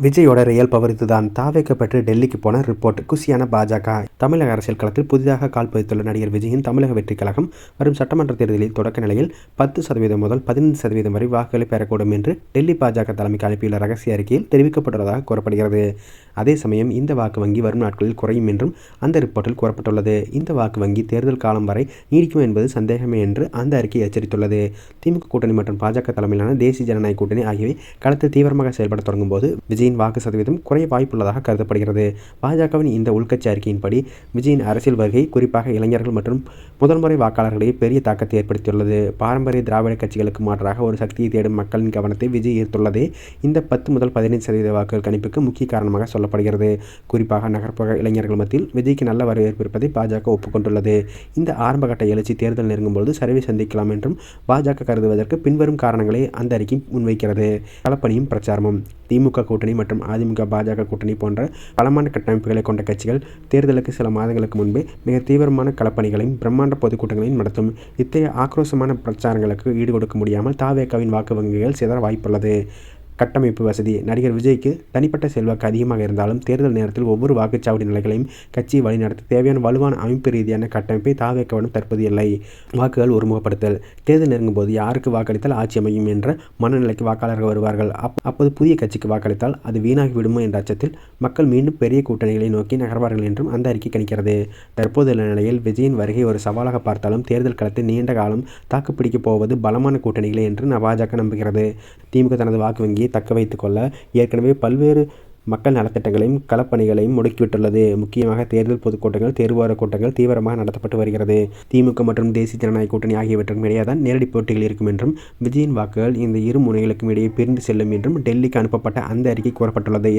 விஜயோட real power இதுதான். தாவேக்கா பற்றி டெல்லிக்கு போன ரிப்போர்ட். குஷியான பாஜக. தமிழக அரசியல் களத்தில் புதிதாக கால் பதித்துள்ள நடிகர் விஜயின் தமிழக வெற்றிக் கழகம் வரும் சட்டமன்ற தேர்தலில் தொடக்க நிலையில் 10% முதல் 15% வரை வாக்குகளை பெறக்கூடும் என்று டெல்லி பாஜக தலைமைக்கு அனுப்பியுள்ள ரகசிய அறிக்கையில் தெரிவிக்கப்பட்டுள்ளதாக கூறப்படுகிறது. அதே சமயம் இந்த வாக்கு வங்கி வரும் நாட்களில் குறையும் என்றும் அந்த ரிப்போர்ட்டில் கூறப்பட்டுள்ளது. இந்த வாக்கு வங்கி தேர்தல் காலம் வரை நீடிக்கும் என்பது சந்தேகமே என்று அந்த அறிக்கை எச்சரித்துள்ளது. திமுக கூட்டணி மற்றும் பாஜக தலைமையிலான தேசிய ஜனநாயக கூட்டணி ஆகியவை களத்தில் தீவிரமாக செயல்பட தொடங்கும் போது விஜயின் வாக்கு சதவீதம் குறைய வாய்ப்புள்ளதாக கருதப்படுகிறது. பாஜகவின் இந்த உள்கட்சி அறிக்கையின்படி விஜயின் அரசியல் வருகை குறிப்பாக இளைஞர்கள் மற்றும் முதல்முறை வாக்காளர்களிடையே பெரிய தாக்கத்தை ஏற்படுத்தியுள்ளது. பாரம்பரிய திராவிட கட்சிகளுக்கு மாற்றாக ஒரு சக்தியை தேடும் மக்களின் கவனத்தை விஜய் ஈர்த்துள்ளதே இந்த 10 முதல் 15% வாக்குகள் கணிப்புக்கு முக்கிய காரணமாக சொல்லப்படுகிறது. குறிப்பாக நகர்ப்புற இளைஞர்கள் மத்தியில் விஜய்க்கு நல்ல வரவேற்பு இருப்பதை பாஜக ஒப்புக்கொண்டுள்ளது. இந்த ஆரம்பகட்ட எழுச்சி தேர்தல் நெருங்கும்போது சரிவை சந்திக்கலாம் என்றும் பாஜக கருதுவதற்கு பின்வரும் காரணங்களை அந்த அறிக்கை முன்வைக்கிறது. களப்பணியும் பிரச்சாரமும். திமுக கூட்டணி மற்றும் அதிமுக பாஜக கூட்டணி போன்ற பலமான கட்டமைப்புகளை கொண்ட கட்சிகள் தேர்தலுக்கு சில மாதங்களுக்கு முன்பே மிக தீவிரமான களப்பணிகளையும் பிரம்மாண்ட பொதுக்கூட்டங்களையும் நடத்தும். இத்தகைய ஆக்ரோஷமான பிரச்சாரங்களுக்கு ஈடுகொடுக்க முடியாமல் தாவேக்காவின் வாக்கு வங்கிகள் சிதற வாய்ப்புள்ளது. கட்டமைப்பு வசதி. நடிகர் விஜய்க்கு தனிப்பட்ட செல்வாக்கு அதிகமாக இருந்தாலும் தேர்தல் நேரத்தில் ஒவ்வொரு வாக்குச்சாவடி நிலைகளையும் கட்சியை வழிநடத்த தேவையான வலுவான அமைப்பு ரீதியான கட்டமைப்பை தாவேக்காவிடம் தற்போது இல்லை. வாக்குகள் ஒருமுகப்படுத்தல். தேர்தல் நெருங்கும் போது யாருக்கு வாக்களித்தால் ஆட்சி அமையும் என்ற மனநிலைக்கு வாக்காளர்கள் வருவார்கள். அப்போது புதிய கட்சிக்கு வாக்களித்தால் அது வீணாகி விடுமோ என்ற அச்சத்தில் மக்கள் மீண்டும் பெரிய கூட்டணிகளை நோக்கி நகர்வார்கள் என்றும் அந்த அறிக்கை கணிக்கிறது. தற்போதுள்ள நிலையில் விஜயின் வருகை ஒரு சவாலாக பார்த்தாலும் தேர்தல் களத்தில் நீண்ட காலம் தாக்குப்பிடிக்கப் போவது பலமான கூட்டணிகளே என்று பாஜக நம்புகிறது. திமுக தனது வாக்கு வங்கியை தக்க வைத்துக் கொள்ள ஏற்கனவே பல்வேறு மக்கள் நலத்திட்டங்களையும் களப்பணிகளையும் முடுக்கிவிட்டுள்ளது. முக்கியமாக தேர்தல் பொதுக்கூட்டங்கள் தேர்வார கூட்டங்கள் தீவிரமாக நடத்தப்பட்டு வருகிறது. திமுக மற்றும் தேசிய ஜனநாயக கூட்டணி ஆகியவற்றுக்கும் இடையே தான் நேரடி போட்டிகள் இருக்கும் என்றும் விஜயின் வாக்குகள் இந்த இரு முனைகளுக்கும் இடையே பிரிந்து செல்லும் என்றும் டெல்லிக்கு அனுப்பப்பட்ட அந்த அறிக்கை கூறப்பட்டுள்ளது.